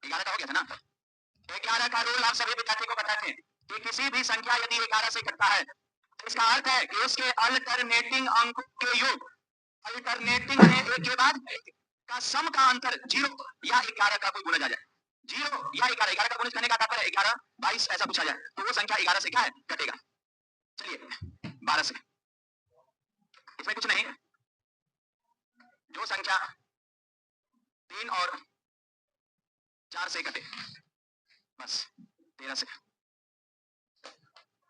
11 का हो गया था ना। 11 का रूल आप सभी विद्यार्थी को बताते हैं कि किसी भी संख्या यदि 11 से घटता है तो इसका अर्थ है कि उसके अल्टरनेटिंग अंक के योग, अल्टरनेटिंग में एक के बाद का सम का अंतर 0 या 11 का कोई गुणज आ जाए, 0 या 11, 11 का गुणज करने का तात्पर्य 11, 22 ऐसा पूछा जाए तो वो संख्या 11 से क्या है, घटेगा। चलिए 12 से, इसमें कुछ नहीं, जो संख्या 3 और 4 से घटे बस 13 से।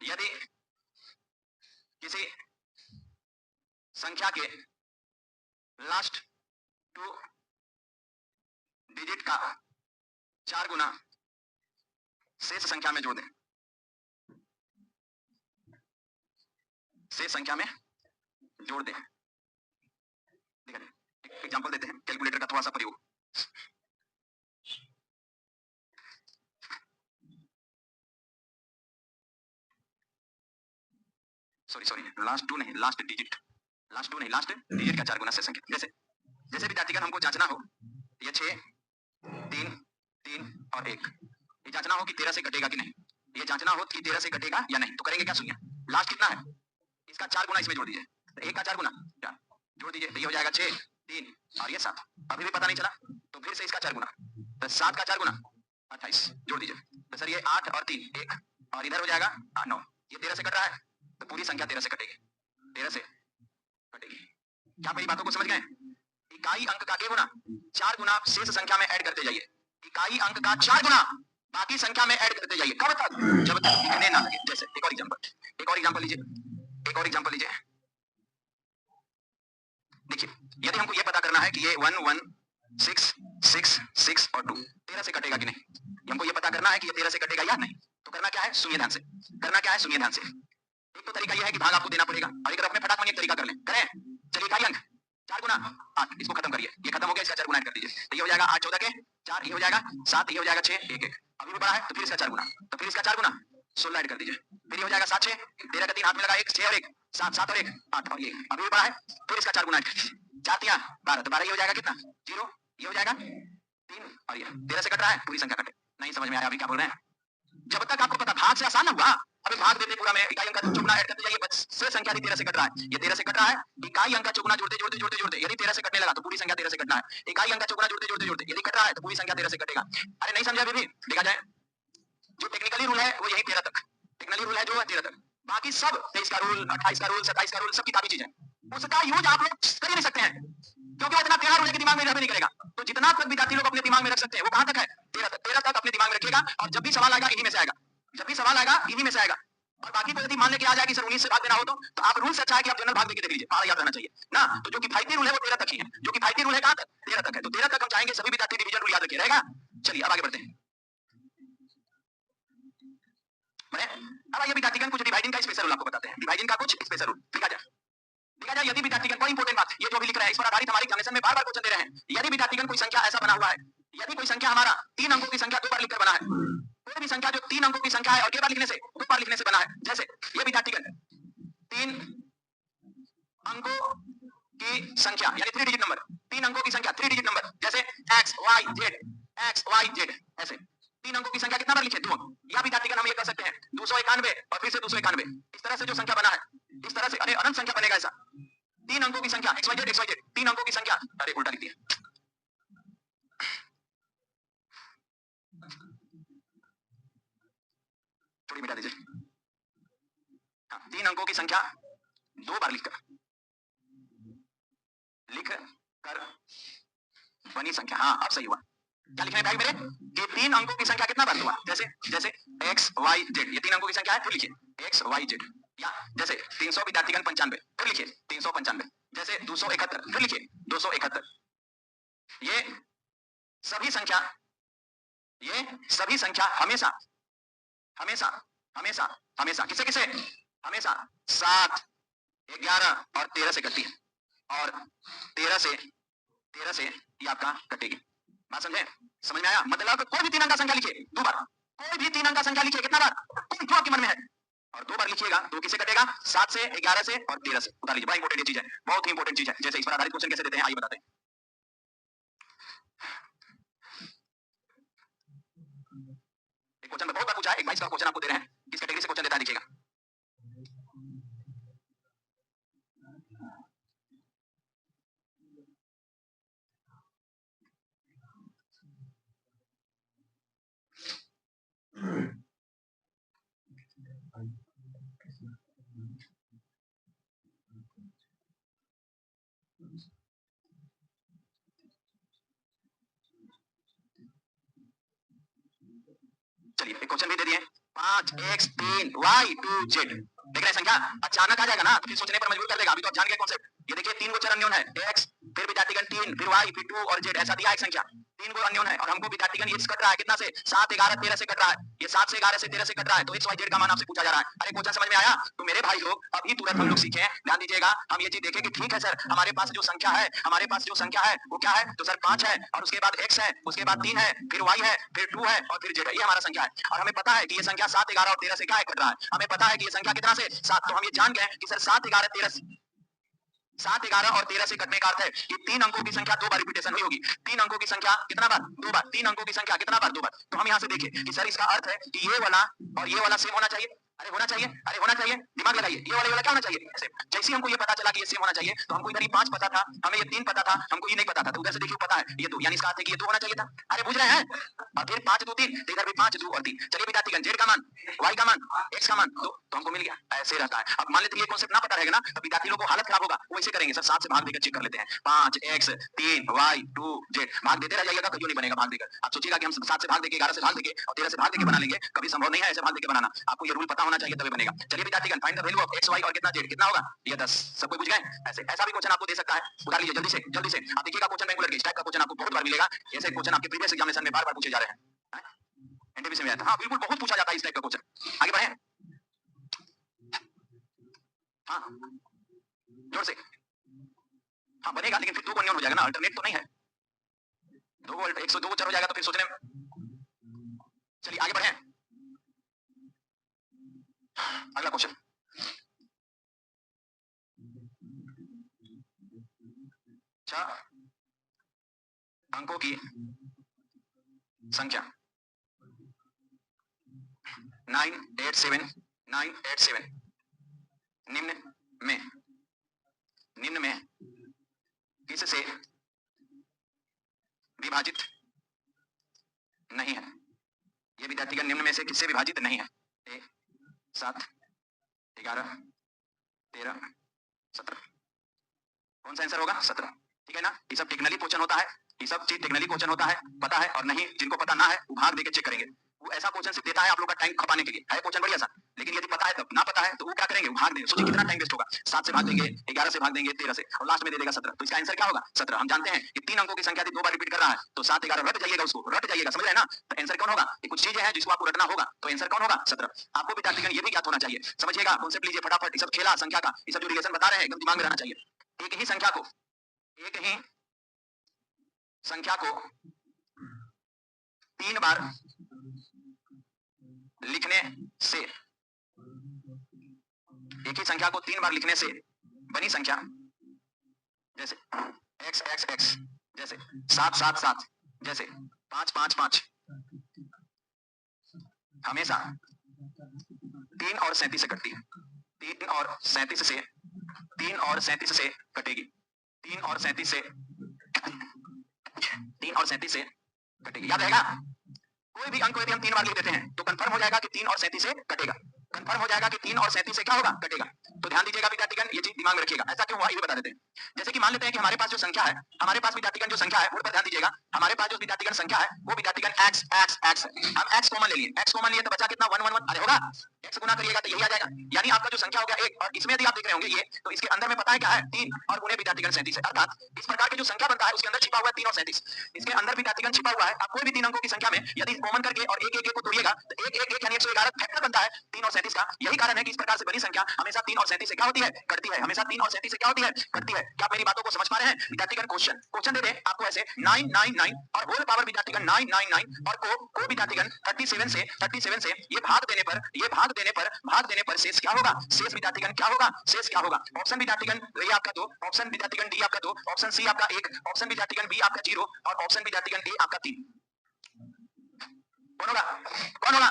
यदि किसी संख्या के लास्ट 2 डिजिट का 4 गुना शेष संख्या में जोड़ दें, शेष संख्या में जोड़ दें। एग्जांपल देते हैं, कैलकुलेटर का थोड़ा सा प्रयोग। सॉरी लास्ट 2 नहीं, लास्ट डिजिट, लास्ट 2 नहीं, लास्ट डिजिट का 4 गुना से संख्या। जैसे जैसे विद्यार्थीगण हमको जांचना हो ये 6 3 3 और 1, ये जांचना हो कि 13 से घटेगा कि नहीं, ये जांचना हो कि 13 से घटेगा या नहीं, तो करेंगे क्या, सुनिए, लास्ट कितना है, इसका 4 गुना इसमें जोड़ दीजिए, तो 1 का 4 गुना 4 जोड़ दीजिए, तो ये हो जाएगा 6 3 और ये 7, अभी भी पता नहीं चला तो फिर से इसका 4 गुना, तो 7 का 4 गुना 28 जोड़ दीजिए, तो सर ये 8 और 3 1 और इधर हो जाएगा 9, ये 13 से कट रहा है तो पूरी संख्या 13 से कटेगी, 13 से कटेगी। क्या मेरी बातों को समझ गए? इकाई अंक का के गुना 4 गुना शेष संख्या में ऐड करते जाइए, इकाई अंक का 4 गुना बाकी संख्या में ऐड करते जाइए, कब तक, जब तक दिखने ना लगे। जैसे एक और एग्जांपल लीजिए, एक और एग्जांपल लीजिए। देखिए यदि हमको ये पता करना है कि ये 1 1 6 6 6 और 2 13 से कटेगा कि नहीं, हमको ये पता करना है कि ये 13 से कटेगा या नहीं, तो करना क्या है, सुनिए ध्यान से, करना क्या है, सुनिए ध्यान से। एक तो तरीका यह है कि भाग आपको देना पड़ेगा, और एक अपने फटाक एक तरीका कर लें, करें। चलिए इकाई अंक 4 गुना 8, इसको खत्म करिए, ये खत्म हो गया, इसका 4 गुना ऐड कर दीजिए, तो ये हो जाएगा 8 14 के 4, ये हो जाएगा 7, ये हो जाएगा 6 1 1, अभी भी बड़ा है तो फिर इसका 4 गुना, तो फिर इसका 4 गुना 16 ऐड कर दीजिए, फिर ये हो जाएगा 7 6 13 का 3 हाथ में लगा 1 6 और 1 7 7 और 1 8 और ये अभी भी बड़ा है, फिर इसका 4 गुना ऐड कर दीजिए, 4 3 12, तो 12 ये हो जाएगा कितना 0, ये हो जाएगा 3 और ये 13 से कट रहा है, पूरी संख्या कटे। नहीं समझ में आया अभी क्या बोल रहे हैं? जब तक आपको पता, भाग से आसान हुआ, अभी भाग देते पूरा में इकाई अंक का चौगुना ऐड करते जाइए, बस से संख्या 13 से कट रहा है, ये 13 से कट रहा है, इकाई अंक का चौगुना जोड़ते जोड़ते जोड़ते जोड़ते यदि 13 से कटने लगा तो पूरी संख्या 13 से कटना है, इकाई अंक का चौगुना जोड़ते जोड़ते जोड़ते यदि कट रहा है तो पूरी संख्या 13 से कटेगा। अरे नहीं समझा अभी भी, देखा जाए जो टेक्निकली रूल है वो यही 13 तक, टेक्निकली रूल है जो है 13 तक, बाकी सब 23 का रूल 28 का रूल 27 का रूल सब किताबी चीजें, उसका यूज आप लोग कर ही नहीं सकते हैं, क्योंकि वो इतना टेढ़ा रूल है कि दिमाग में रहने नहीं करेगा, तो जितना तक विद्यार्थी लोग अपने दिमाग में रख सकते हैं वो कहां तक है, 13 तक, 13 तक अपने दिमाग में रखिएगा, और जब भी सवाल आएगा इन्हीं में से आएगा, जब भी सवाल आएगा इन्हीं में से आएगा, और बाकी को यदि मान लेके आ जाए कि सर 19 से भाग देना हो तो आप रूल से अच्छा है कि आप जनरल भाग देके देख लीजिए, याद रहना चाहिए ना, तो जो किफायती रूल है वो 13 तक ही है, जो किफायती रूल है कहां तक, 13 तक है, तो 13 तक हम चाहेंगे सभी विद्यार्थी डिवीजन रूल याद रखिए, रहेगा। चलिए अब आगे बढ़ते हैं, अब आइए विद्यार्थीगण कुछ डिवाइडिंग का स्पेशल रूल आपको बताते हैं, डिवाइडिंग का कुछ स्पेशल रूल देखा जाए यदि विद्यार्थीगण, कोई इंपॉर्टेंट बात, ये जो भी लिख रहे हैं इस पर आधारित हमारी एग्जामिनेशन में बार-बार क्वेश्चन दे रहे हैं, यदि विद्यार्थीगण कोई संख्या ऐसा बना हुआ है, यदि कोई संख्या हमारा 3 अंकों की संख्या 2 बार लिखकर बना है, कोई भी संख्या जो 3 अंकों की संख्या है और 2 बार लिखने से बना है, जैसे ये विद्यार्थीगण 3 अंकों की संख्या यानी 3 डिजिट नंबर, 3 अंकों की संख्या 3 डिजिट नंबर, जैसे x y z ऐसे 3 अंकों की संख्या कितना बार लिखे, 2 अंक, या विद्यार्थीगण हम ये कर सकते हैं 291 और फिर से 291, इस तरह से जो संख्या बना है, इस तरह से अरे अनंत संख्या बनेगा ऐसा, 3 अंकों की संख्या xyz 3 अंकों की संख्या, अरे उल्टा लिख दिया, थोड़ी मिटा दीजिए, 3 अंकों की संख्या 2 बार लिख कर बनी संख्या, हाँ अब सही हुआ, क्या लिखना है भाई मेरे, कि 3 अंकों की संख्या कितना बार हुआ, जैसे x y z, ये 3 अंकों की संख्या है, फिर लिखिए x y z, या जैसे 300 विद्यार्थीगण 95, फिर लिखिए 395, जैसे 271, फिर लिखिए 271, ये सभी संख्या हमेशा हमेशा हमेशा हमेशा किसे किसे, हमेशा 7 11 और 13 से कटती है, और 13 से ये आपका कटेगी, बात समझे, समझ में आया, मतलब कोई भी 3 अंक का संख्या लिखिए 2 बार, कोई भी 3 अंक का संख्या लिखिए कितना बार, जो आपके मन में है, और 2 बार लिखिएगा तो किसे कटेगा, 7 से 11 से और 13 से, उतार लीजिए, बड़ा इंपॉर्टेंट चीज है, बहुत ही इंपॉर्टेंट चीज है, जैसे इस पर आधारित क्वेश्चन कैसे देते हैं आइए बताते हैं। एक क्वेश्चन बहुत बार पूछा है, 22 का क्वेश्चन आपको दे रहे हैं, किस कैटेगरी से क्वेश्चन देता है देखिएगा। चलिए एक क्वेश्चन भी दे दिए, 5x 3y 2z, देख रहे हैं संख्या अचानक आ जाएगा ना तो फिर सोचने पर मजबूर कर देगा। अभी तो आप जान गए कॉन्सेप्ट, ये देखिए 3 गो चर अननोन है, x फिर विद्यार्थीगण 3 फिर y फिर 2 और z, ऐसा दिया एक संख्या 3 गो अननोन है और हमको विद्यार्थीगण ये कट रहा है कितना से 7 11 13 से कट रहा है, ये 7 से 11 से 13 से कट रहा है, तो x y z का मान आपसे पूछा जा रहा है। अरे क्वेश्चन समझ में आया? तो मेरे भाई लोग अभी तुरंत हम लोग सीखे, ध्यान दीजिएगा, हम ये चीज देखें कि ठीक है सर हमारे पास जो संख्या है, हमारे पास जो संख्या है वो क्या है, तो सर 5 है और उसके बाद x है, उसके बाद 3 है, फिर y है, फिर 2 है और फिर z है, ये हमारा संख्या है। और हमें पता है कि ये संख्या 7 11 और 13 से क्या है कट रहा है, हमें पता है कि ये संख्या कितना से 7, तो हम ये जान गए कि सर 7 11 13 7 11 और 13 से कटने का अर्थ है कि 3 अंकों की संख्या 2 बार रिपीटेशन हुई होगी। 3 अंकों की संख्या कितना बार? 2 बार। 3 अंकों की संख्या कितना बार? 2 बार। तो हम यहाँ से देखें कि सर इसका अर्थ है कि ये वाला और ये वाला सेम होना चाहिए। अरे होना चाहिए, अरे होना चाहिए, दिमाग लगाइए, ये वाला क्या होना चाहिए ऐसे। जैसे हमको ये पता चला कि ये सेम होना चाहिए तो हमको इधर ये 5 पता था, हमें ये 3 पता था, हमको ये नहीं पता था, तो उधर से देखिए पता है ये 2, यानी इसका अर्थ है कि ये 2 होना चाहिए था। अरे बुझ रहे हैं? और फिर 5 2 3, तो इधर भी 5 2 और 3। चलिए विद्यार्थीगण z का मान, y का मान, x का मान तो हमको मिल गया, ऐसे रहता है। अब मान लेते ये कॉन्सेप्ट ना पता रहेगा ना तो विद्यार्थी लोगों को हालत खराब होगा, वो ऐसे करेंगे सर 7 से भाग देकर चेक कर लेते हैं, 5 x 3 y 2 z, भाग देते रह जाइएगा, कभी नहीं बनेगा भाग देकर। आप सोचिएगा कि हम 7 से भाग देके 11 से भाग देके और 13 से भाग देके बना लेंगे, कभी संभव नहीं है ऐसे भाग देके बनाना, आपको ये रूल पता होना चाहिए तभी बनेगा। चलिए विद्यार्थीगण find the value of x y और कितना z, कितना होगा ये 10, सब कोई बुझ गए? ऐसे ऐसा भी क्वेश्चन आपको दे सकता है, उतार लीजिए जल्दी से जल्दी से। आप देखिएगा क्वेश्चन रेगुलर के इस टाइप का क्वेश्चन आपको बहुत बार मिलेगा, ऐसे क्वेश्चन आपके प्रीवियस एग्जामिनेशन में बार-बार पूछे जा रहे हैं, एनटीपीसी में आता है। हाँ बिल्कुल बहुत पूछा जाता है इस टाइप का क्वेश्चन। आगे बढ़े, हाँ जोर से, हाँ बनेगा लेकिन फिर 2 को हो जाएगा ना, अल्टरनेट तो नहीं है, 2 को 102 चर हो जाएगा तो फिर सोचने में। चलिए आगे बढ़े, अगला क्वेश्चन, अंकों की संख्या 987 निम्न में किससे विभाजित नहीं है? ये विद्यार्थीगण निम्न में से किससे विभाजित नहीं है? 7 11 13 17, कौन सा आंसर होगा? 17, ठीक है ना। ये सब टेक्निकली क्वेश्चन होता है, ये सब चीज टेक्निकली क्वेश्चन होता है, पता है और नहीं, जिनको पता ना है वो भाग देके चेक करेंगे। वो ऐसा क्वेश्चन सिर्फ देता है आप लोग का टाइम खपाने के लिए, है क्वेश्चन बढ़िया सा, लेकिन यदि पता है तब, ना पता है तो वो क्या करेंगे, वो भाग देंगे। सोचिए कितना टाइम वेस्ट होगा, 7 से भाग देंगे, 11 से भाग देंगे, 13 से, और लास्ट में दे देगा 17, तो इसका आंसर क्या होगा? 17। हम जानते हैं कि 3 अंकों की संख्या 2 बार रिपीट कर रहा है तो 7 11 रट जाइएगा, उसको रट जाइएगा, समझ रहे हैं ना। तो आंसर कौन होगा? ये कुछ चीजें हैं जिसको आपको रटना होगा, तो आंसर कौन होगा? 17। आपको विद्यार्थीगण ये भी ज्ञात होना चाहिए, समझिएगा कॉन्सेप्ट लीजिए फटाफट, ये सब खेला संख्या का, ये सब जो रिलेशन बता रहे हैं एकदम दिमाग में रहना चाहिए। एक ही संख्या को तीन बार लिखने से, एक ही संख्या को 3 बार लिखने से बनी संख्या, जैसे x x x, जैसे 7 7 7, जैसे 5 5 5, हमेशा 3 और 37 से कटती है, 3 और 37 से, 3 और 37 से कटेगी, 3 और 37 से, 3 और 37 से कटेगी, याद रहेगा। कोई भी अंक को यदि हम 3 बार लिख देते हैं तो कंफर्म हो जाएगा कि 3 और 37 से कटेगा, कंफर्म हो जाएगा कि 3 और 37 से क्या होगा? कटेगा। तो ध्यान दीजिएगा विद्यार्थीगण, ये चीज दिमाग में रखिएगा। ऐसा क्यों हुआ ये भी बता देते हैं। जैसे कि मान लेते हैं कि हमारे पास जो संख्या है, हमारे पास विद्यार्थीगण जो संख्या है उस पर ध्यान दीजिएगा, हमारे पास जो विद्यार्थीगण संख्या है वो विद्यार्थीगण x x x है। हम x कॉमन ले लिए, x कॉमन लिए तो बचा कितना? 1 1 1, अरे होगा, x गुना करिएगा तो यही आ जाएगा, यानी आपका जो संख्या हो गया 1, और इसमें यदि आप देख रहे होंगे ये, तो इसके अंदर में पता है क्या है? 3 और गुणे विद्यार्थीगण 37 है, अर्थात इस प्रकार की जो संख्या बनता है उसके अंदर छिपा हुआ है 3 और 37, इसके अंदर विद्यार्थीगण छिपा हुआ है। आप कोई भी 3 अंकों की संख्या में यदि कॉमन करके और 1 1 1 को तोड़िएगा तो 1 1 1 यानी 111 फैक्टर बनता है 3 और 37 का। यही कारण है कि इस प्रकार से बनी संख्या हमेशा 3 और 37 से क्या होती है? कटती है, हमेशा 3 और 37 से क्या होती है? कटती है। क्या आप मेरी बातों को समझ पा रहे हैं विद्यार्थीगण? क्वेश्चन दे दे आपको ऐसे 999 और होल पावर विद्यार्थीगण 999 और को विद्यार्थीगण 37 से ये भाग देने पर शेष क्या होगा? शेष विद्यार्थीगण क्या होगा? शेष क्या होगा? ऑप्शन विद्यार्थीगण ए आपका 2, ऑप्शन विद्यार्थीगण डी आपका 2, ऑप्शन सी आपका 1, ऑप्शन विद्यार्थीगण बी आपका 0 और ऑप्शन विद्यार्थीगण डी आपका 3। कौन होगा? कौन होगा?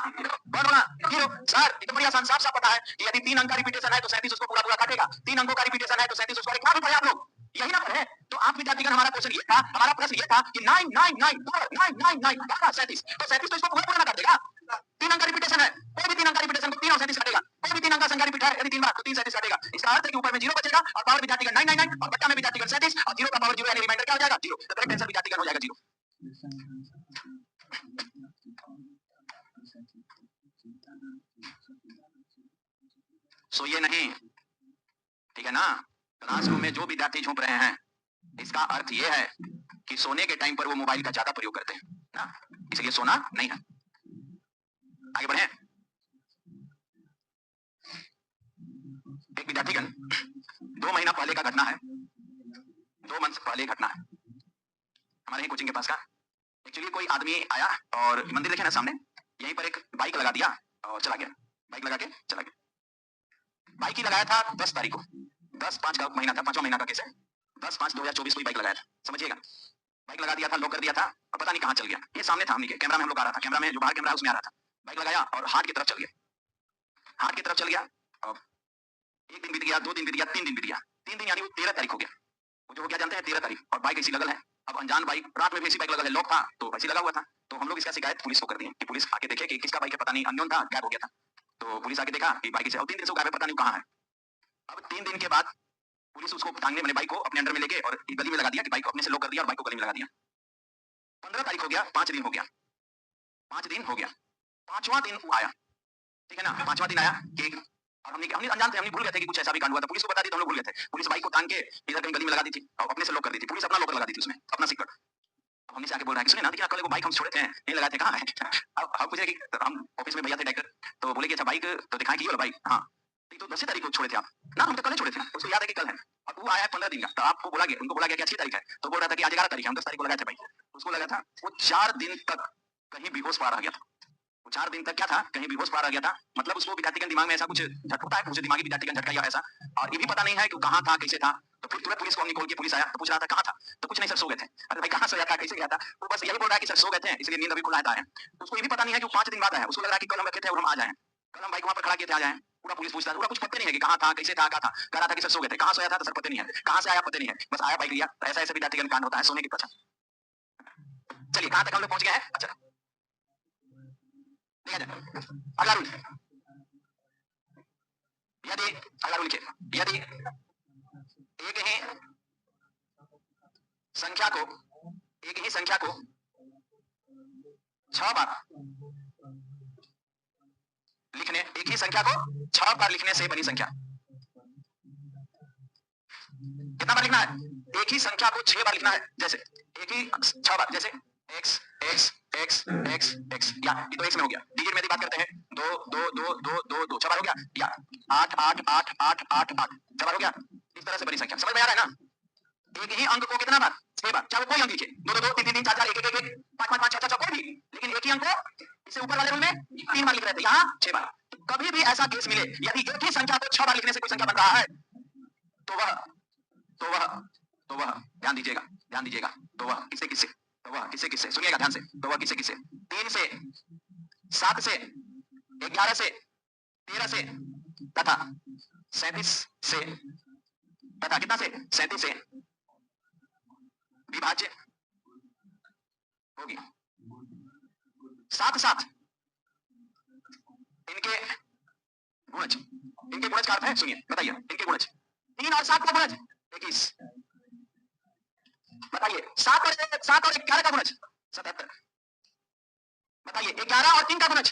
कौन होगा? जीरो। सर ये तो बड़ी आसान, साफ साफ पता है कि यदि 3 अंक का रिपीटेशन है तो 37 उसको पूरा पूरा काटेगा। 3 अंकों का रिपीटेशन है तो 37 उसको, क्या भी पढ़े आप लोग? यही ना पढ़े? तो आप विद्यार्थीगण, हमारा क्वेश्चन ये था, हमारा प्रश्न ये था कि 9 9 9 9 9 9 37, तो 37 तो इसको पूरा पूरा ना कर देगा। 3 अंक का रिपीटेशन है, कोई भी 3 अंक का रिपीटेशन को 3 और 37 काटेगा। कोई भी 3 अंक का संख्या रिपीट है यदि 3 बार तो 3 37 काटेगा। इसका अर्थ है कि ऊपर में 0 बचेगा और पावर विद्यार्थीगण 999 और बट्टा में विद्यार्थीगण 37 और 0 का पावर 0 यानी रिमाइंडर क्या हो जाएगा? 0। तो करेक्ट आंसर विद्यार्थीगण हो जाएगा 0। सोइए नहीं, ठीक है ना? क्लासरूम में जो विद्यार्थी झूम रहे हैं, इसका अर्थ यह है कि सोने के टाइम पर वो मोबाइल का ज्यादा प्रयोग करते हैं ना, इसलिए सोना नहीं है। आगे बढ़े। एक विद्यार्थीगण 2 महीना पहले का घटना है, 2 मंथ पहले घटना है हमारे ही कोचिंग के पास का। एक्चुअली कोई आदमी आया और मंदिर देखे ना सामने, यहीं पर एक बाइक लगा दिया और चला गया। बाइक लगा के चला गया। बाइक ही लगाया था 10 तारीख को, 10/5 का महीना था, 5वां महीना का केस है। 10/5/2024 को बाइक लगाया था, समझिएगा। बाइक लगा दिया था, लॉक कर दिया था और पता नहीं कहाँ चल गया। ये सामने था, हमने के कैमरा में हम लोग आ रहा था, कैमरा में जो बाहर कैमरा है उसमें आ रहा था। बाइक लगाया और हाट की तरफ चल गया। हाट की तरफ चल गया और 1 दिन बीत गया, 2 दिन बीत गया, 3 दिन बीत गया। 3 दिन यानी वो 13 तारीख हो गया। वो जो हो गया जानते हैं, 13 तारीख, और बाइक ऐसी लगल है। अब अनजान बाइक, रात में भी ऐसी बाइक लगल है, लॉक था तो ऐसी लगा हुआ था। तो हम लोग इसका शिकायत पुलिस को कर दिए कि पुलिस आके देखे कि किसका बाइक है, पता नहीं, अननोन था, गायब हो गया था। तो पुलिस आके देखा कि बाइक से, और 3 दिन से गायब है, पता नहीं कहाँ है। अब 3 दिन के बाद पुलिस उसको टांगने, मैंने बाइक को अपने अंडर में लेके और गली में लगा दिया कि बाइक को अपने से लॉक कर दिया और बाइक को गली में लगा दिया। 15 तारीख हो गया, 5 दिन हो गया, 5 दिन हो गया। 5वां दिन वो आया, ठीक है ना? 5वां दिन आया कि, और हमने अनजान थे, हमने भूल गए थे कि कुछ ऐसा भी कांड हुआ था। पुलिस को बता दी तो हम लोग भूल गए थे। पुलिस बाइक को टांग के इधर कहीं गली में लगा दी थी और अपने से लॉक कर दी थी। पुलिस अपना लॉकर लगा दी थी उसमें, अपना सिक्योर। हमने से आके बोल रहा है कि सुनिए ना, देखिए कल वो बाइक हम छोड़े थे, नहीं लगाए थे, कहाँ है? अब हम पूछे कि हम ऑफिस में भैया थे डायरेक्टर, तो बोले कि अच्छा बाइक तो दिखाएं कि ये वाला बाइक, हाँ तो 10 तारीख को छोड़े थे आप ना, हम तो कल छोड़े थे, उसको याद है कि कल है। अब वो आया 15 दिन का, तो आपको बोला गया, उनको बोला गया कि 6 तारीख है, तो बोल रहा था कि आज 11 तारीख है, हम 10 तारीख को लगाए थे बाइक। उसको लगा था वो 4 दिन तक कहीं बेहोश पा रह गया था। वो 4 दिन तक क्या था, कहीं बेहोश पा रह गया था। मतलब उसको विद्यार्थीगण दिमाग में ऐसा कुछ झटका है, मुझे दिमागी विद्यार्थीगण झटका या ऐसा, और ये भी पता नहीं है कि कहाँ था, कैसे था। तो फिर तुरंत पुलिस को हमने कॉल किया, पुलिस आया तो पूछ रहा था कहाँ था, तो कुछ नहीं सर, सो गए थे। अरे भाई कहाँ सोया था, कैसे गया था? वो बस यही बोल रहा है कि सर सो गए थे, इसलिए नींद अभी खुला है। उसको ये भी पता नहीं है कि 5 दिन बाद आया। उसको लग रहा है कि कल हम रखे थे और हम आ जाए, कल हम बाइक वहां पर खड़ा किए थे, आ जाए। पूरा पुलिस पूछता है, पूरा कुछ पता नहीं है कि कहाँ था, कैसे था, क्या था। कह रहा था कि सर सो गए थे। कहाँ सोया था तो सर पता नहीं है, कहाँ से आया पता नहीं है, बस आया बाइक लिया। ऐसा ऐसा विद्यार्थीगण कांड होता है सोने की प्रथा। चलिए कहाँ तक हम लोग पहुंच गए हैं? अच्छा अगला रूल, यदि अगला रूल लिखिए, यदि एक ही संख्या को, एक ही संख्या को 6 बार लिखने, एक ही संख्या को 6 बार लिखने से बनी संख्या, कितना बार लिखना है? एक ही संख्या को 6 बार लिखना है। जैसे एक ही 6 बार, जैसे x x x x x, या ये तो x में हो गया। डिजिट में यदि बात करते हैं 2 2 2 2 2 2 6 बार हो गया, या 8 8 8 8 8 8 6 बार हो गया। इस तरह से बड़ी संख्या, समझ में आ रहा है ना? एक ही अंक को कितना बार? 6 बार, चाहे वो कोई अंक लिखे, 2 2 2 3 3 4 4 1 1 1 5 5 5 6 6 कोई भी, लेकिन एक ही अंक को इससे ऊपर वाले रूल में 3 बार लिख रहे थे, यहाँ 6 बार। कभी भी ऐसा केस मिले यदि एक ही संख्या को 6 बार लिखने से कोई संख्या बन रहा है, तो वह तो वह तो वह ध्यान दीजिएगा, ध्यान दीजिएगा, तो वह किसे किसे, तो वह किसे किसे, सुनिएगा ध्यान से, तो वह किसे किसे 3 से 7 से 11 से 13 से तथा 37 से, तथा कितना से? 37 से विभाज्य होगी। साथ साथ इनके गुणज, इनके गुणज का अर्थ है, सुनिए बताइए, इनके गुणज 3 और 7 का गुणज 21, बताइए 7 और 11 का गुणज 77, बताइए 11 और 3 का गुणज,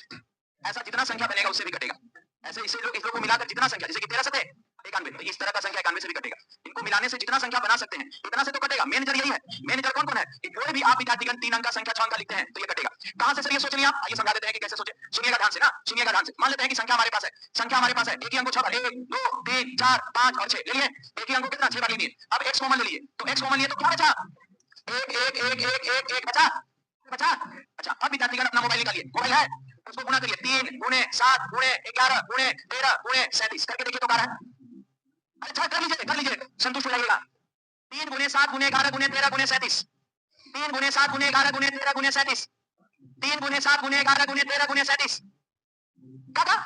ऐसा जितना संख्या बनेगा उससे भी कटेगा। ऐसे इस लोग को मिलाकर जितना संख्या, जैसे कि 13 से 91, तो इस तरह का संख्या 91 से भी कटेगा। इनको मिलाने से जितना संख्या बना सकते हैं इतना से तो कटेगा। मैनेजर यही है। मैनेजर कौन कौन है? कि कोई भी आप विद्यार्थीगण 3 अंक का संख्या 6 अंक का लिखते हैं तो ये कटेगा। कहां से सर ये सोच लिया? आइए समझा देते हैं कि कैसे सोचे। सुनिएगा ध्यान से ना, सुनिएगा ध्यान से। मान लेते हैं कि संख्या हमारे पास है, संख्या हमारे पास है, एक ही अंक को 6 बार, 1 2 3 4 5 और 6 ले लिए। एक ही अंक को कितना? 6 बार ले लिए। अब x कॉमन ले लिए, तो x कॉमन लिए तो क्या बचा? 1 1 1 1 1 1 बचा, बचा। अच्छा अब विद्यार्थीगण अपना मोबाइल निकालिए, मोबाइल है, उसको गुणा करिए, 3 गुणे 7 गुणे 11 गुणे 13 गुणे 37 करके देखिए तो क्या है। अच्छा कर लीजिए, कर लीजिए, संतुष्ट हो जाइएगा। 3 गुणे 7 गुणे 11 गुणे 13 गुणे 37, 3 गुणे 7 गुणे 11 गुणे 13 गुणे 37, 3 × 7 × 11 × 13 × 37 क्या?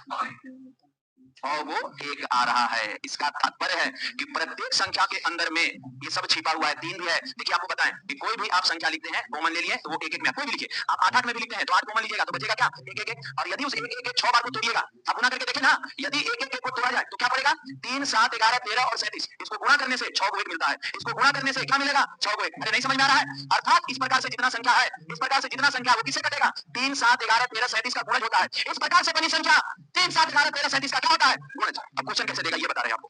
और वो एक आ रहा है। इसका तात्पर्य है कि प्रत्येक संख्या के अंदर में ये सब छिपा हुआ है। 3 भी है। देखिए आपको बताएं कि कोई भी आप संख्या लिखते हैं, कॉमन ले लिए तो वो 1-1 में कोई भी लिखिए। आप 8-8 में भी लिखते हैं तो 8 कॉमन लीजिएगा तो बचेगा क्या? 1-1-1 और यदि उस 1-1-1 6 बार को तोड़िएगा, आप गुना करके देखें ना, यदि 1-1-1 को तोड़ा जाए तो क्या पड़ेगा? 3, 7, 11, 13 और 37। इसको गुणा करने से 6 को 1 मिलता है। इसको गुणा करने से क्या मिलेगा? 6 को 1। अरे नहीं समझ में आ रहा है? अर्थात इस प्रकार से जितना संख्या है, इस प्रकार से जितना संख्या वो किससे कटेगा? 3, 7, 11, 13, 37 का गुणज होता है। इस प्रकार से बनी संख्या 3, 7, 11, 13, 37 का क्या होता है? गुणज। अब क्वेश्चन कैसे देगा ये बता रहे हैं आपको।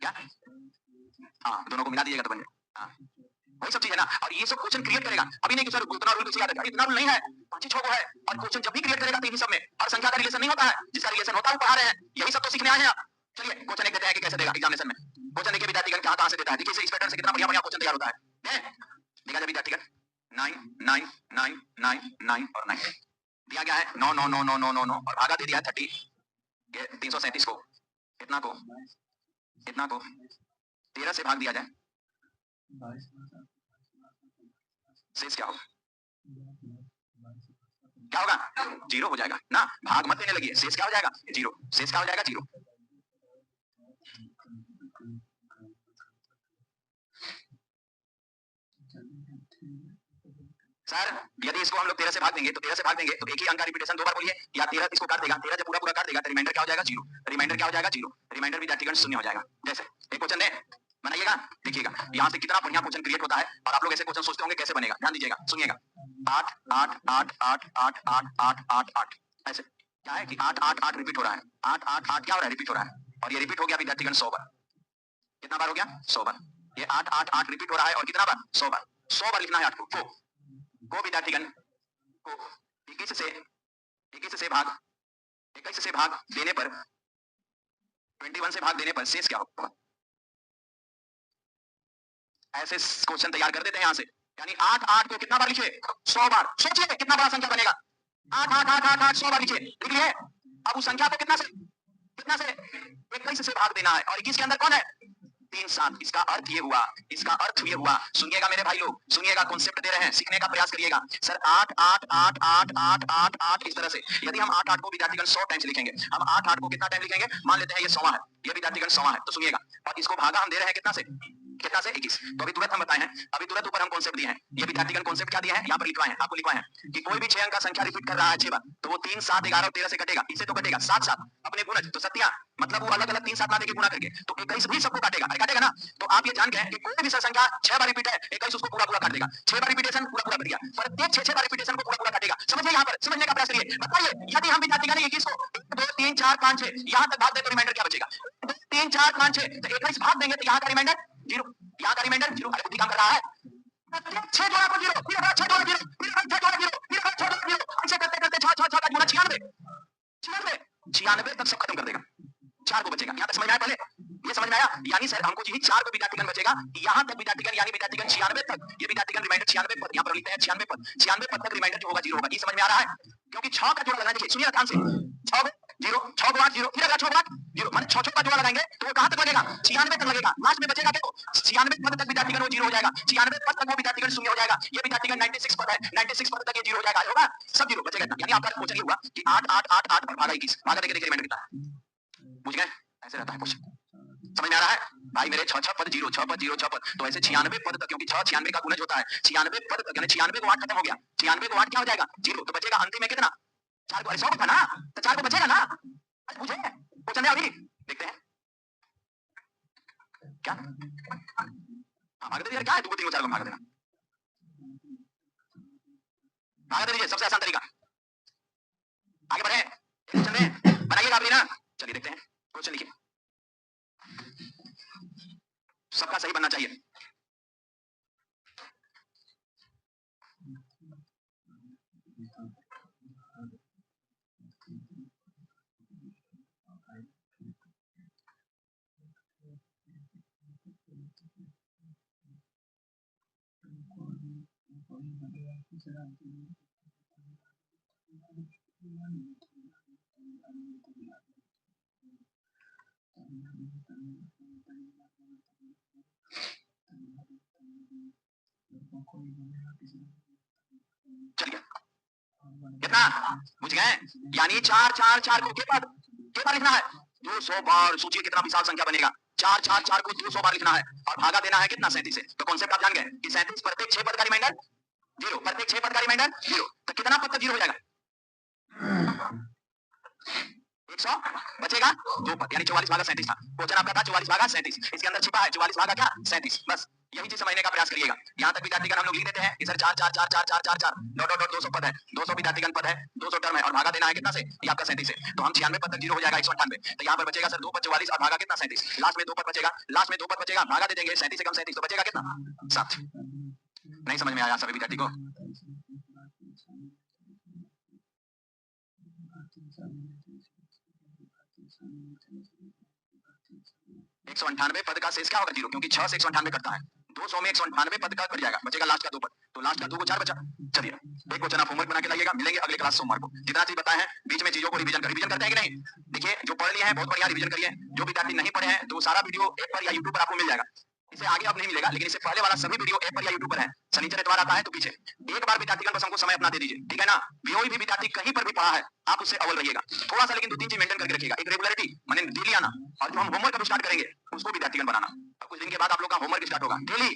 क्या? हाँ, दोनों को मिला दीजिएगा तो बन जाएगा। हाँ, वही सब चीज है ना। और ये सब क्वेश्चन क्रिएट करेगा। अभी नहीं कि सर उतना रूल किसी याद है, इतना रूल नहीं है। 5-6 को है और क्वेश्चन जब भी क्रिएट करेगा तो इन्हीं सब में और संख्या का रिलेशन नहीं होता है। जिसका रिलेशन होता है वो पढ़ा रहे हैं। यही सब तो सीखने आए हैं आप। चलिए क्वेश्चन एक देते हैं कि कैसे देगा एग्जामिनेशन में। क्वेश्चन देखिए विद्यार्थीगण कहां से देता है। देखिए इस पैटर्न से कितना बढ़िया क्वेश्चन तैयार होता है। देखा जाए विद्यार्थीगण 9 9 9 9 9 और 9 दिया गया है 9 9 9 9 9 9 9 और भागा दे दिया 30 ये 337 को इतना को 13 से भाग दिया जाए शेष क्या होगा? क्या होगा? 0 हो जाएगा ना। भाग मत देने लगिए। शेष क्या हो जाएगा? 0। शेष क्या हो जाएगा? 0। सर यदि इसको हम लोग 13 से भाग देंगे तो 13 से भाग देंगे तो एक ही अंक का रिपीटेशन 2 बार बोलिए या 13 इसको काट देगा। 13 जब पूरा पूरा काट देगा तो रिमाइंडर क्या हो जाएगा? 0। रिमाइंडर क्या हो जाएगा? 0। रिमाइंडर विद्यार्थीगण 0 हो जाएगा। जैसे एक क्वेश्चन दे बनाइएगा, देखिएगा यहाँ से कितना बढ़िया क्वेश्चन क्रिएट होता है और आप लोग ऐसे क्वेश्चन सोचते होंगे कैसे बनेगा। ध्यान दीजिएगा, सुनिएगा। 8 8 8 8 8 8 8 8 8 ऐसे क्या है कि 8 8 8 रिपीट हो रहा है। 8 8 8 क्या हो रहा है? रिपीट हो रहा है और ये रिपीट हो गया विद्यार्थीगण 100 बार। कितना बार हो गया? 100 बार। ये 8 8 8 रिपीट हो रहा है और कितना बार? 100 बार। 100 बार लिखना है 8 को विद्यार्थीगण को 21 से भाग देने पर 21 से भाग देने पर शेष क्या होगा? ऐसे क्वेश्चन तैयार कर देते हैं यहाँ से। यानी 8 8 को कितना बार लिखे? 100 बार। सोचिए कितना बड़ा संख्या बनेगा। 8 8 8 8 8 100 बार लिखे। लिख लिए। अब उस संख्या को कितना से 21 से भाग देना है और 21 के अंदर कौन है? 3 7। इसका अर्थ ये हुआ। सुनिएगा मेरे भाई लोग, सुनिएगा, कॉन्सेप्ट दे रहे हैं, सीखने का प्रयास करिएगा। सर 8 8 8 8 8 8 8 इस तरह से यदि हम 8 8 को विद्यार्थीगण 100 टाइम्स लिखेंगे, हम 8 8 को कितना टाइम लिखेंगे? मान लेते हैं ये 100वां है, ये विद्यार्थीगण 100वां है, तो सुनिएगा। और इसको भागा हम दे रहे हैं कितना से? 21। तो अभी तुरंत हम बताए हैं, अभी तुरंत ऊपर हम कॉन्सेप्ट दिए हैं। ये विद्यार्थीगण कॉन्सेप्ट क्या दिए हैं? यहाँ पर लिखवाए हैं, आपको लिखवाए हैं कि कोई भी 6 अंक का संख्या रिपीट कर रहा है 6 बार तो वो 3 7 11 और 13 से कटेगा। इसे तो कटेगा 7 7 अपने गुणज तो सत्या मतलब वो अलग अलग 3 7 ना देके गुणा करके तो 21 भी सबको काटेगा। अरे काटेगा ना। तो आप ये जान गए कि कोई भी संख्या 6 बार रिपीट है 21 उसको पूरा पूरा काट देगा। 6 बार रिपीटेशन पूरा पूरा कर दिया, प्रत्येक 6 बार रिपीटेशन को पूरा पूरा काटेगा। समझिए, यहाँ पर समझने का प्रयास करिए। बताइए यदि हम विद्यार्थीगण 21 को 1 2 3 4 5 6 यहाँ तक भाग दे तो रिमाइंडर क्या बचेगा? 2 3 4 5 6 तो 21 भाग देंगे तो यहाँ का रिमाइंडर 0, यहाँ का रिमाइंडर 0। अरे बुद्धि काम कर रहा है। 6 जोड़ा को 0 फिर 6 जोड़ा 0 फिर 6 जोड़ा 0 फिर 6 जोड़ा 0 ऐसे करते करते 6 6 6 का गुणा 96 तक सब खत्म कर देगा। 4 को बचेगा। यहाँ तक समझ में आया? पहले ये समझ में आया? यानी सर हमको यही 4 को विद्यार्थीगण बचेगा। यहाँ तक विद्यार्थीगण यानी विद्यार्थीगण 96 तक ये विद्यार्थीगण रिमाइंडर 96 पद यहाँ पर लिखते हैं 96 पद 96 पद तक रिमाइंडर जो होगा 0 होगा। ये समझ में आ रहा है? क्योंकि 6 का जोड़ा लगाना देखिए, सुनिए ध्यान से। 6 0 6 को 8 0 फिर अगला 6 को 8 0 माने 6 का जोड़ा लगाएंगे तो वो कहां तक लगेगा? 96 तक लगेगा। लास्ट में बचेगा क्या? 96 पद तक विद्यार्थीगण वो 0 हो जाएगा। 96 पद तक वो विद्यार्थीगण 0 हो जाएगा। ये विद्यार्थीगण 96 पद है, 96 पद तक ये 0 हो जाएगा। होगा सब 0 बचेगा। यानी आपका क्वेश्चन ये हुआ कि 8 8 8 8 और भागा 21 भागा देखिए रिमाइंडर कितना है। बुझ गए? ऐसे रहता है क्वेश्चन। समझ में आ रहा है भाई मेरे? 6 6 पद 0 6 पद 0 6 पद तो ऐसे 96 पद तक, क्योंकि 6 96 का गुणज होता है। 96 पद तक यानी 96 को 8 खत्म हो गया। 96 को 8 क्या हो जाएगा? 0। तो बचेगा अंतिम में कितना? 4 को। अरे 100 था ना तो 4 को बचेगा ना। अरे पूछे क्वेश्चन है अभी देखते हैं क्या। हाँ भाग दे यार, क्या है 2 3 4 को भाग देना। भाग दे दीजिए, सबसे आसान तरीका। आगे बढ़े, क्वेश्चन में बनाइएगा आप ना। चलिए देखते हैं क्वेश्चन लिखिए। सबका सही बनना चाहिए। चलिए कितना बुझ गए? यानी चार चार चार को के बार लिखना है 200 बार। सोचिए कितना विशाल संख्या बनेगा। चार चार चार को 200 बार लिखना है और भागा देना है कितना 37 से। तो कॉन्सेप्ट आप जान गए कि 37 प्रत्येक 6 पद का रिमाइंडर जीरो, प्रत्येक 6 पद का रिमाइंडर जीरो। तो कितना पद तक जीरो हो जाएगा? 100 बचेगा 2 पद, यानी 44 भागा 37 था। क्वेश्चन आपका था 44 भागा 37, इसके अंदर छिपा है 44 भागा क्या 37। बस यही चीज समझने का प्रयास करिएगा। यहाँ तक विद्यार्थीगण हम लोग लिख देते हैं कि सर 4 4 4 4 4 4 4 डॉट डॉट डॉट 200 पद है, 200 विद्यार्थीगण पद है, 200 टर्म है और भागा देना है कितना से? ये आपका 37 है। तो हम 96 पद तक जीरो हो जाएगा 198। तो यहाँ पर बचेगा सर 2 पद 44 और भागा कितना 37। लास्ट में 2 पद बचेगा, लास्ट में 2 पद बचेगा, भागा दे देंगे 37 से कम 37 तो बचेगा कितना 7। नहीं समझ में आया सभी विद्यार्थी को? 198 पद का शेष क्या होगा? जीरो, क्योंकि 6 से 198 कटता है। 200 में 198 पद का कट जाएगा, बचेगा लास्ट का 2 पद। तो लास्ट का 2 को 4 बचा। चलिए एक क्वेश्चन आप होमवर्क बना के लाइएगा, मिलेंगे अगले क्लास सोमवार को। जितना चीज बताए हैं बीच में चीजों को रिवीजन करते हैं कि नहीं? देखिए जो पढ़ लिए हैं बहुत बढ़िया रिवीजन करिए, जो विद्यार्थी नहीं पढ़े हैं तो सारा वीडियो ऐप पर या यूट्यूब पर आपको मिल जाएगा। इसे आगे अब नहीं मिलेगा, लेकिन इससे पहले वाला सभी वीडियो ऐप पर या यूट्यूब पर है। शनिचर इतवार आता है तो पीछे एक बार विद्यार्थीगण बस हमको समय अपना दे दीजिए, ठीक है ना? कोई भी विद्यार्थी कहीं पर भी पढ़ा है आप उससे अव्वल रहिएगा थोड़ा सा, लेकिन 2-3 चीज मेंटेन करके रखिएगा। एक रेगुलरिटी माने डेली आना, और जो हम होमवर्क अब स्टार्ट करेंगे उसको विद्यार्थीगण बनाना। कुछ दिन के बाद आप लोग का होमवर्क स्टार्ट होगा डेली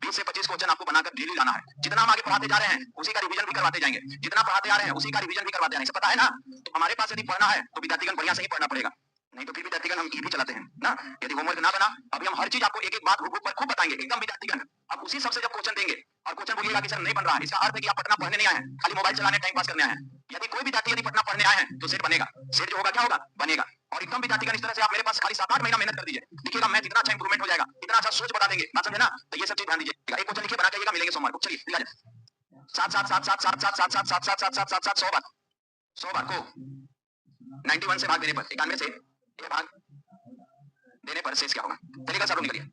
20 से 25 क्वेश्चन आपको बनाकर डेली लाना है। जितना हम आगे पढ़ाते जा रहे हैं उसी का रिवीजन भी करवाते जाएंगे, जितना पढ़ाते आ रहे हैं उसी का रिवीजन भी करवाते जाएंगे, पता है ना? तो हमारे पास यदि पढ़ना है तो विद्यार्थीगण बढ़िया से ही पढ़ना पड़ेगा, नहीं तो फिर विद्यार्थीगण हम ई भी चलाते हैं ना। यदि होमवर्क ना बना, अभी हम हर चीज आपको एक एक बात हुक पर खूब बताएंगे एकदम विद्यार्थीगण। अब उसी सबसे जब क्वेश्चन देंगे और क्वेश्चन बोलिएगा कि सर नहीं बन रहा है, इसका अर्थ है कि आप पटना पढ़ने नहीं आए हैं, खाली मोबाइल चलाने टाइम पास करने आए हैं। यदि कोई विद्यार्थी यदि पटना पढ़ने आए हैं तो सेट बनेगा, सेट जो होगा क्या होगा बनेगा। और एकदम विद्यार्थीगण इस तरह से आप मेरे पास खाली 7-8 महीना मेहनत कर दीजिए, देखिएगा मैथ इतना अच्छा इंप्रूवमेंट हो जाएगा, इतना अच्छा सोच बता देंगे, बात समझे ना? तो ये सब चीज ध्यान दीजिएगा। एक क्वेश्चन लिखिए बना के आइएगा, मिलेंगे सोमवार को। चलिए लिखा जाए 7 7 7 7 7 7 7 7 7 7 7 7 7 100 बार को 91 से भाग देने पर 91 से ये भाग देने पर शेष क्या होगा? चलिएगा सब लोग निकलिए।